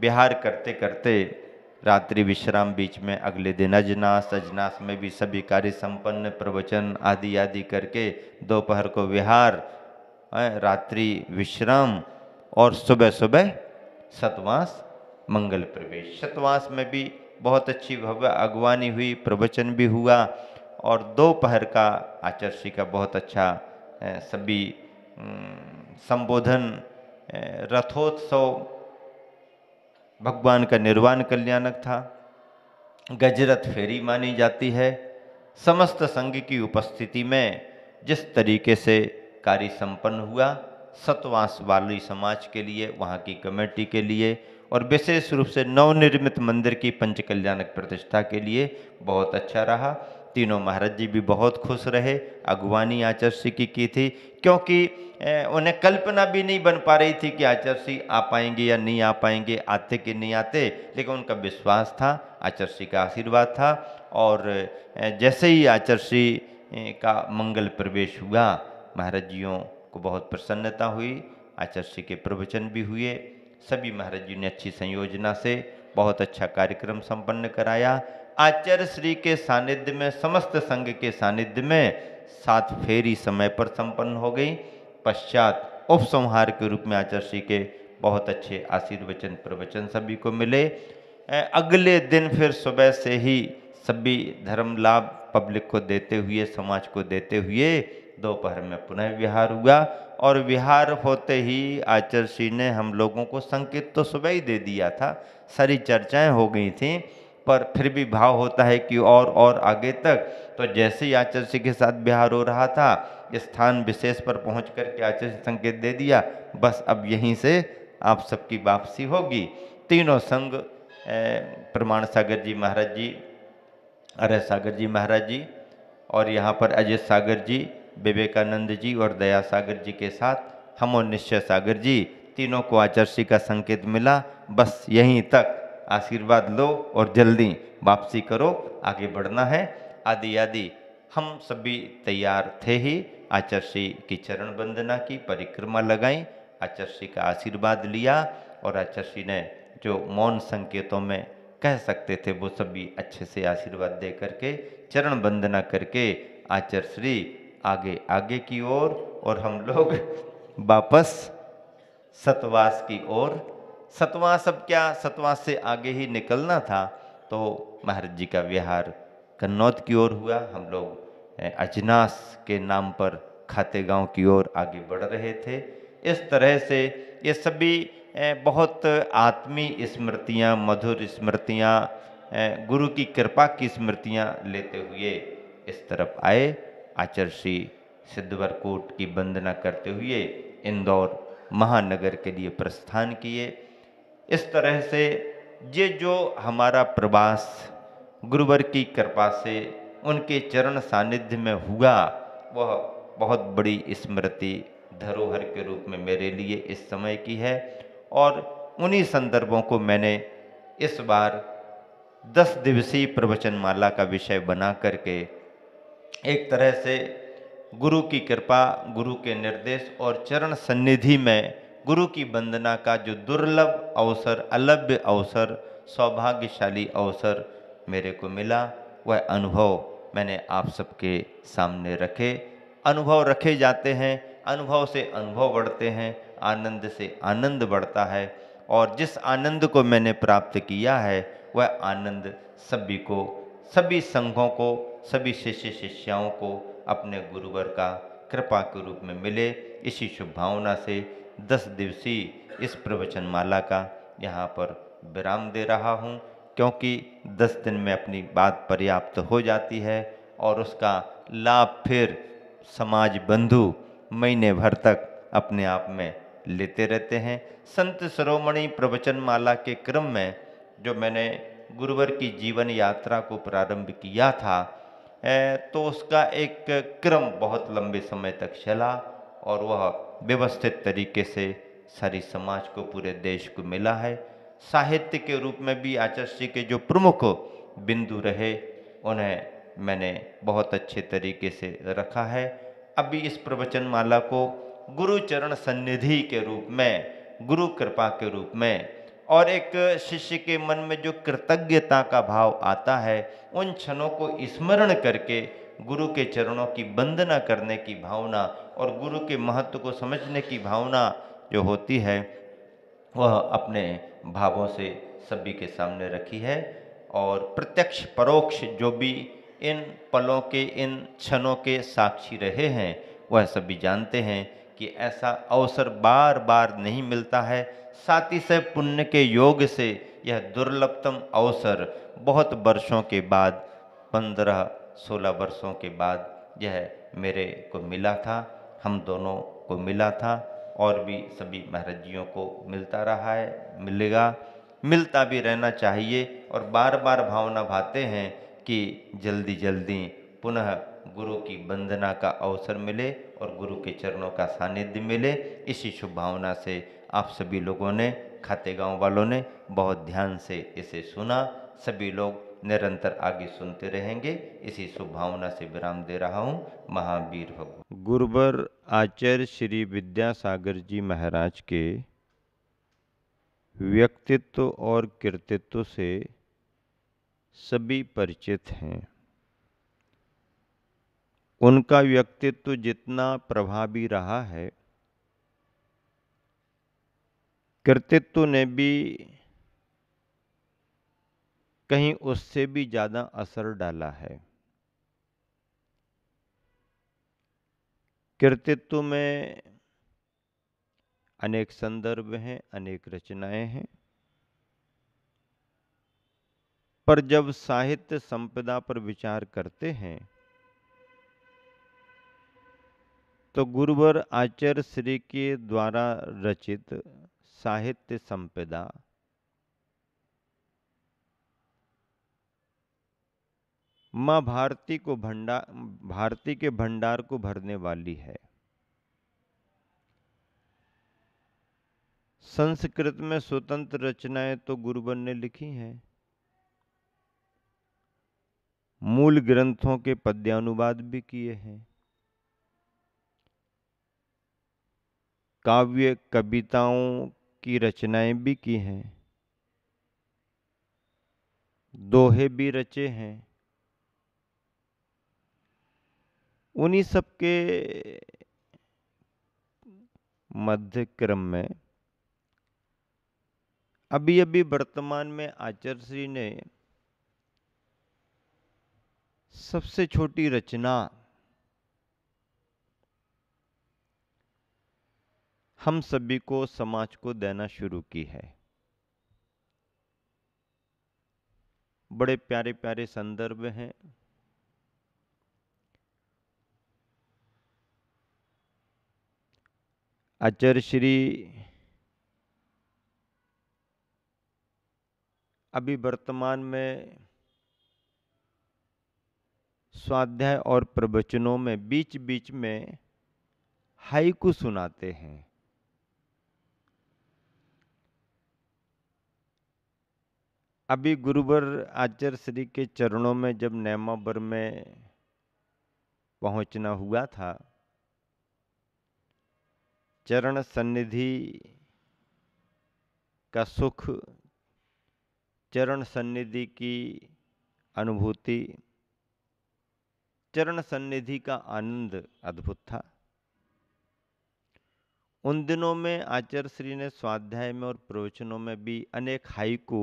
विहार करते करते रात्रि विश्राम बीच में, अगले दिन अजनास, अजनास में भी सभी कार्य संपन्न, प्रवचन आदि आदि करके दोपहर को विहार, रात्रि विश्राम और सुबह सुबह सतवास मंगल प्रवेश। सतवास में भी बहुत अच्छी भव्य अगवानी हुई, प्रवचन भी हुआ और दोपहर का आचार्य का बहुत अच्छा सभी संबोधन, रथोत्सव भगवान का निर्वाण कल्याणक था, गजरथ फेरी मानी जाती है। समस्त संघ की उपस्थिति में जिस तरीके से कार्य संपन्न हुआ, सतवास वाली समाज के लिए, वहाँ की कमेटी के लिए और विशेष रूप से नवनिर्मित मंदिर की पंच कल्याणक प्रतिष्ठा के लिए बहुत अच्छा रहा। तीनों महाराज जी भी बहुत खुश रहे। अगवानी आचार्य की थी, क्योंकि उन्हें कल्पना भी नहीं बन पा रही थी कि आचार्य आ पाएंगे या नहीं आ पाएंगे, आते कि नहीं आते, लेकिन उनका विश्वास था, आचार्य का आशीर्वाद था। और जैसे ही आचार्य का मंगल प्रवेश हुआ, महाराज जियों को बहुत प्रसन्नता हुई, आचार्य के प्रवचन भी हुए। सभी महाराज जी ने अच्छी संयोजना से बहुत अच्छा कार्यक्रम संपन्न कराया। आचार्य श्री के सानिध्य में, समस्त संघ के सानिध्य में 7 फेरी समय पर संपन्न हो गई। पश्चात उपसंहार के रूप में आचार्य श्री के बहुत अच्छे आशीर्वचन प्रवचन सभी को मिले। अगले दिन फिर सुबह से ही सभी धर्म लाभ पब्लिक को देते हुए, समाज को देते हुए दोपहर में पुनः विहार हुआ। और विहार होते ही आचार्य ने हम लोगों को संकेत तो सुबह ही दे दिया था, सारी चर्चाएं हो गई थी, पर फिर भी भाव होता है कि और आगे तक। तो जैसे ही आचार्य के साथ विहार हो रहा था, स्थान विशेष पर पहुंच करके आचार्य संकेत दे दिया, बस अब यहीं से आप सबकी वापसी होगी। तीनों संघ, प्रमाण सागर जी महाराज जी, अरय सागर जी महाराज जी और यहाँ पर अजय सागर जी, विवेकानंद जी और दया सागर जी के साथ हम और निश्चय सागर जी, तीनों को आचार्य का संकेत मिला, बस यहीं तक आशीर्वाद लो और जल्दी वापसी करो, आगे बढ़ना है, आदि आदि। हम सभी तैयार थे ही। आचार्य की चरण वंदना की, परिक्रमा लगाई, आचार्य का आशीर्वाद लिया और आचार्य ने जो मौन संकेतों में कह सकते थे वो सभी अच्छे से आशीर्वाद दे करके, चरण वंदना करके आचार्य श्री आगे आगे की ओर और हम लोग वापस सतवास की ओर। सतवास, अब क्या सतवास से आगे ही निकलना था, तो महाराज जी का विहार कन्नौज की ओर हुआ। हम लोग अजनास के नाम पर खाते गांव की ओर आगे बढ़ रहे थे। इस तरह से ये सभी बहुत आत्मीय स्मृतियाँ, मधुर स्मृतियाँ, गुरु की कृपा की स्मृतियाँ लेते हुए इस तरफ आए। आचार्य श्री सिद्धवरकोट की वंदना करते हुए इंदौर महानगर के लिए प्रस्थान किए। इस तरह से ये जो हमारा प्रवास गुरुवर की कृपा से उनके चरण सानिध्य में हुआ, वह बहुत बड़ी स्मृति धरोहर के रूप में मेरे लिए इस समय की है। और उन्हीं संदर्भों को मैंने इस बार 10 दिवसीय प्रवचनमाला का विषय बना करके एक तरह से गुरु की कृपा, गुरु के निर्देश और चरण सन्निधि में गुरु की वंदना का जो दुर्लभ अवसर, अलभ्य अवसर, सौभाग्यशाली अवसर मेरे को मिला, वह अनुभव मैंने आप सबके सामने रखे। अनुभव रखे जाते हैं, अनुभव से अनुभव बढ़ते हैं, आनंद से आनंद बढ़ता है। और जिस आनंद को मैंने प्राप्त किया है, वह आनंद सभी को, सभी संघों को, सभी शिष्य शिष्याओं को अपने गुरुवर का कृपा के रूप में मिले। इसी शुभ भावना से 10 दिवसीय इस प्रवचनमाला का यहाँ पर विराम दे रहा हूँ, क्योंकि 10 दिन में अपनी बात पर्याप्त हो जाती है और उसका लाभ फिर समाज बंधु महीने भर तक अपने आप में लेते रहते हैं। संत शिरोमणि प्रवचनमाला के क्रम में जो मैंने गुरुवर की जीवन यात्रा को प्रारंभ किया था, तो उसका एक क्रम बहुत लंबे समय तक चला और वह व्यवस्थित तरीके से सारी समाज को, पूरे देश को मिला है। साहित्य के रूप में भी आचार्य के जो प्रमुख बिंदु रहे, उन्हें मैंने बहुत अच्छे तरीके से रखा है। अभी इस प्रवचनमाला को गुरु चरण सन्निधि के रूप में, गुरु कृपा के रूप में और एक शिष्य के मन में जो कृतज्ञता का भाव आता है, उन क्षणों को स्मरण करके गुरु के चरणों की वंदना करने की भावना और गुरु के महत्व को समझने की भावना जो होती है, वह अपने भावों से सभी के सामने रखी है। और प्रत्यक्ष परोक्ष जो भी इन पलों के, इन क्षणों के साक्षी रहे हैं, वह सभी जानते हैं कि ऐसा अवसर बार बार नहीं मिलता है। साथ ही से पुण्य के योग से यह दुर्लभतम अवसर बहुत वर्षों के बाद, 15-16 वर्षों के बाद यह मेरे को मिला था, हम दोनों को मिला था, और भी सभी महाराज जियों को मिलता रहा है, मिलेगा, मिलता भी रहना चाहिए। और बार बार भावना भाते हैं कि जल्दी जल्दी पुनः गुरु की वंदना का अवसर मिले और गुरु के चरणों का सानिध्य मिले। इसी शुभ भावना से आप सभी लोगों ने, खातेगांव वालों ने बहुत ध्यान से इसे सुना। सभी लोग निरंतर आगे सुनते रहेंगे, इसी शुभ भावना से विराम दे रहा हूँ। महावीर भगवान। गुरुवर आचार्य श्री विद्यासागर जी महाराज के व्यक्तित्व और कृतित्व से सभी परिचित हैं। उनका व्यक्तित्व जितना प्रभावी रहा है, कृतित्व ने भी कहीं उससे भी ज्यादा असर डाला है। कृतित्व में अनेक संदर्भ हैं, अनेक रचनाएं हैं, पर जब साहित्य संपदा पर विचार करते हैं तो गुरुवर आचार्य श्री के द्वारा रचित साहित्य संपदा मां भारती को भारती के भंडार को भरने वाली है। संस्कृत में स्वतंत्र रचनाएं तो गुरुवर ने लिखी हैं, मूल ग्रंथों के पद्यानुवाद भी किए हैं, काव्य कविताओं की रचनाएं भी की हैं, दोहे भी रचे हैं। उन्हीं सब के मध्य क्रम में अभी अभी वर्तमान में आचार्य श्री ने सबसे छोटी रचना हम सभी को, समाज को देना शुरू की है। बड़े प्यारे प्यारे संदर्भ हैं, आचार्य श्री अभी वर्तमान में स्वाध्याय और प्रवचनों में बीच बीच में हाइकू सुनाते हैं। अभी गुरुवर आचार्य श्री के चरणों में जब नेमावर में पहुंचना हुआ था, चरण सन्निधि का सुख, चरण सन्निधि की अनुभूति, चरण सन्निधि का आनंद अद्भुत था। उन दिनों में आचार्य श्री ने स्वाध्याय में और प्रवचनों में भी अनेक हाइकू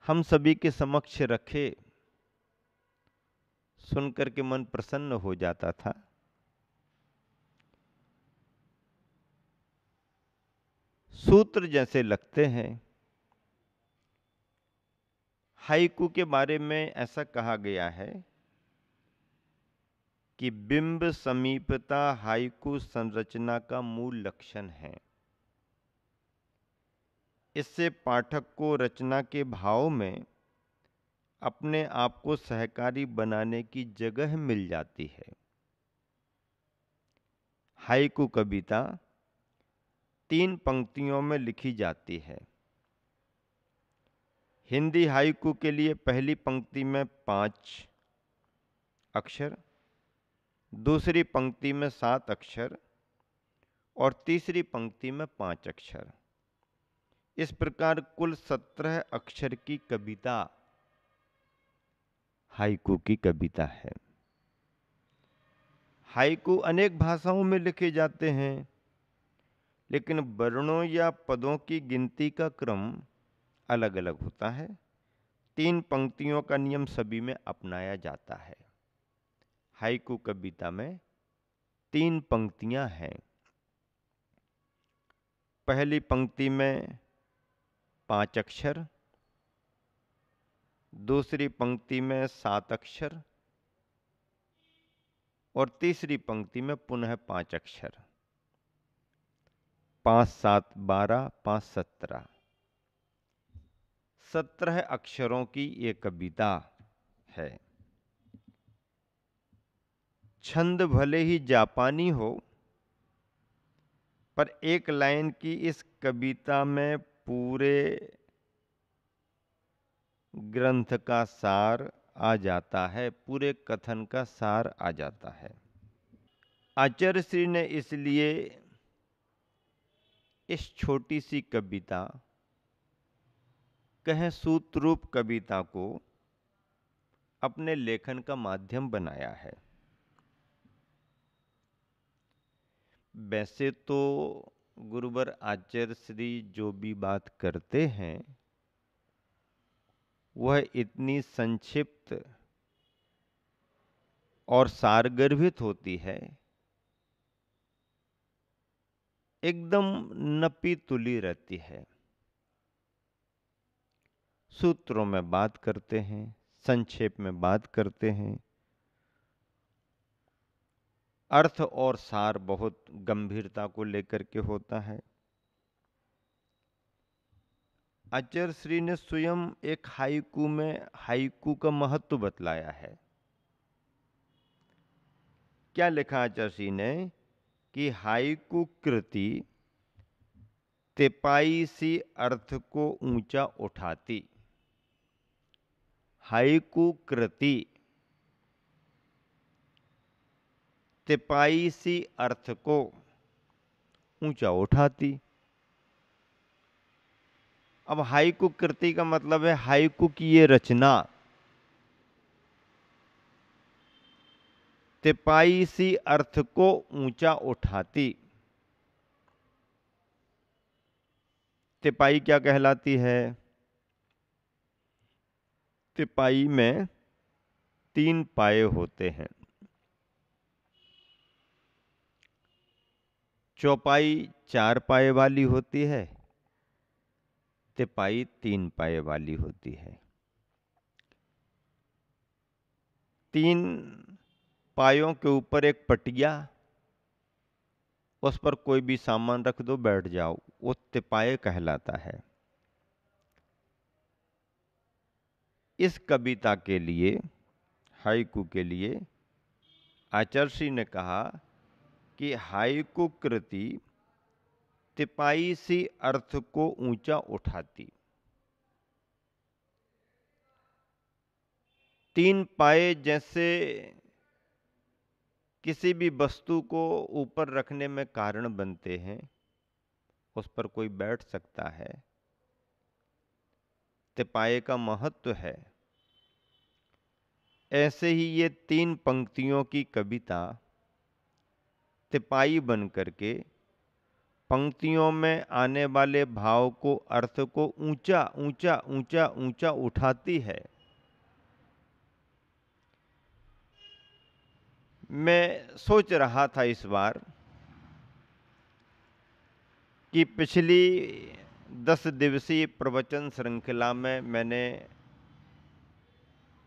हम सभी के समक्ष रखे, सुनकर के मन प्रसन्न हो जाता था। सूत्र जैसे लगते हैं। हाइकू के बारे में ऐसा कहा गया है कि बिंब समीपता हाइकू संरचना का मूल लक्षण है। इससे पाठक को रचना के भाव में अपने आप को सहकारी बनाने की जगह मिल जाती है। हाइकू कविता 3 पंक्तियों में लिखी जाती है। हिंदी हाइकू के लिए पहली पंक्ति में 5 अक्षर, दूसरी पंक्ति में 7 अक्षर और तीसरी पंक्ति में 5 अक्षर। इस प्रकार कुल 17 अक्षर की कविता हाइकू की कविता है। हाइकू अनेक भाषाओं में लिखे जाते हैं, लेकिन वर्णों या पदों की गिनती का क्रम अलग अलग होता है। 3 पंक्तियों का नियम सभी में अपनाया जाता है। हाइकू कविता में 3 पंक्तियां हैं। पहली पंक्ति में 5 अक्षर, दूसरी पंक्ति में 7 अक्षर और तीसरी पंक्ति में पुनः 5 अक्षर। 5 7 12, 5 17, 17 अक्षरों की ये कविता है। छंद भले ही जापानी हो, पर एक लाइन की इस कविता में पूरे ग्रंथ का सार आ जाता है, पूरे कथन का सार आ जाता है। आचार्य श्री ने इसलिए इस छोटी सी कविता, कहें सूत्ररूप कविता को अपने लेखन का माध्यम बनाया है। वैसे तो गुरुवर आचार्य श्री जो भी बात करते हैं वह इतनी संक्षिप्त और सारगर्भित होती है, एकदम नपी तुली रहती है। सूत्रों में बात करते हैं, संक्षेप में बात करते हैं, अर्थ और सार बहुत गंभीरता को लेकर के होता है। आचार्य श्री ने स्वयं एक हाइकू में हाइकू का महत्व बतलाया है। क्या लिखा आचार्य श्री ने कि हाइकू कृति तिपाई सी अर्थ को ऊंचा उठाती। हाइकू कृति तिपाई सी अर्थ को ऊंचा उठाती। अब हाइकू कृति का मतलब है हाइकू की ये रचना तिपाई सी अर्थ को ऊंचा उठाती। तिपाई क्या कहलाती है? तिपाई में 3 पाए होते हैं। चौपाई 4 पाए वाली होती है, तिपाई 3 पाए वाली होती है। 3 पायों के ऊपर एक पटिया, उस पर कोई भी सामान रख दो, बैठ जाओ, वो तिपाए कहलाता है। इस कविता के लिए, हाइकू के लिए आचार्य श्री ने कहा कि हाइकू कृति तिपाई सी अर्थ को ऊंचा उठाती। 3 पाए जैसे किसी भी वस्तु को ऊपर रखने में कारण बनते हैं, उस पर कोई बैठ सकता है, तिपाए का महत्व है। ऐसे ही ये 3 पंक्तियों की कविता तिपाई बन करके पंक्तियों में आने वाले भाव को, अर्थ को ऊंचा ऊंचा ऊंचा ऊंचा उठाती है। मैं सोच रहा था इस बार कि पिछली 10 दिवसीय प्रवचन श्रृंखला में मैंने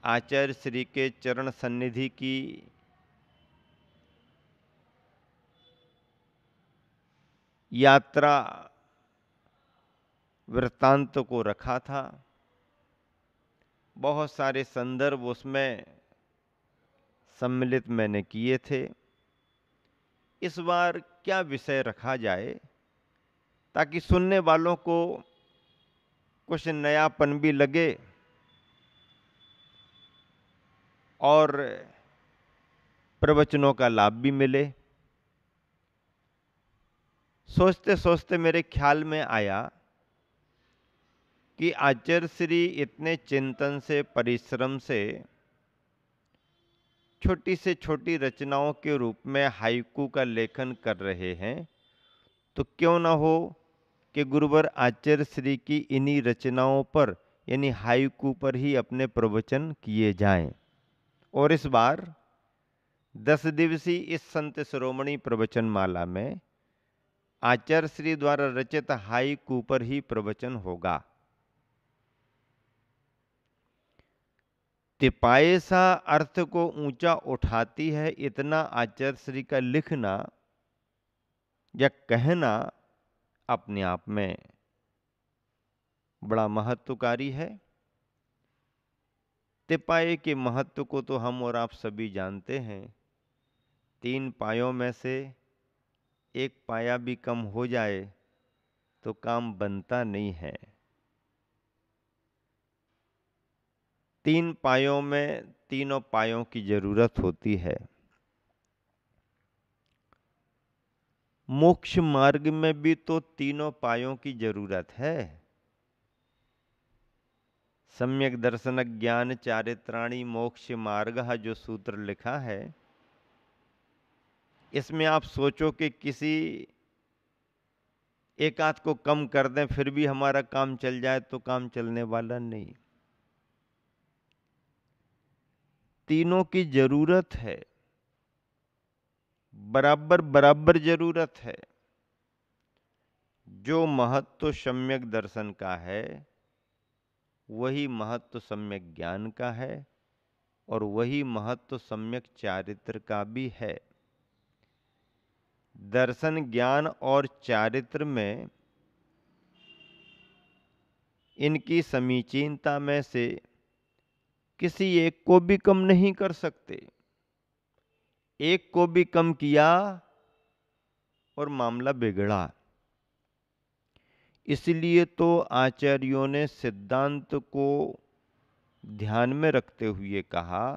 आचार्य श्री के चरण सन्निधि की यात्रा वृत्तांत को रखा था। बहुत सारे संदर्भ उसमें सम्मिलित मैंने किए थे। इस बार क्या विषय रखा जाए ताकि सुनने वालों को कुछ नयापन भी लगे और प्रवचनों का लाभ भी मिले। सोचते सोचते मेरे ख्याल में आया कि आचार्य श्री इतने चिंतन से, परिश्रम से छोटी से छोटी रचनाओं के रूप में हाइकू का लेखन कर रहे हैं, तो क्यों ना हो कि गुरुवर आचार्य श्री की इन्हीं रचनाओं पर यानी हाइकू पर ही अपने प्रवचन किए जाएं। और इस बार 10 दिवसीय इस संत शिरोमणि प्रवचन माला में आचार्य श्री द्वारा रचित हाइकू पर ही प्रवचन होगा। तिपायसा अर्थ को ऊंचा उठाती है, इतना आचार्य श्री का लिखना या कहना अपने आप में बड़ा महत्वकारी है। तिपाये के महत्व को तो हम और आप सभी जानते हैं। 3 पायों में से एक पाया भी कम हो जाए तो काम बनता नहीं है। 3 पायों में तीनों पायों की जरूरत होती है। मोक्ष मार्ग में भी तो तीनों पायों की जरूरत है। सम्यक दर्शन ज्ञान चारित्राणी मोक्ष मार्ग जो सूत्र लिखा है, इसमें आप सोचो कि किसी एक आध को कम कर दें फिर भी हमारा काम चल जाए तो काम चलने वाला नहीं। तीनों की जरूरत है, बराबर बराबर जरूरत है। जो महत्व सम्यक दर्शन का है वही महत्व सम्यक ज्ञान का है और वही महत्व सम्यक चारित्र का भी है। दर्शन ज्ञान और चारित्र में इनकी समीचीनता में से किसी एक को भी कम नहीं कर सकते। एक को भी कम किया और मामला बिगड़ा। इसलिए तो आचार्यों ने सिद्धांत को ध्यान में रखते हुए कहा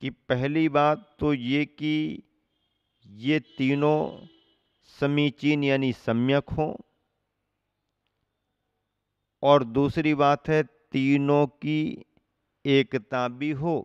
कि पहली बात तो ये कि ये तीनों समीचीन यानी सम्यक हों, और दूसरी बात है तीनों की एकता भी हो।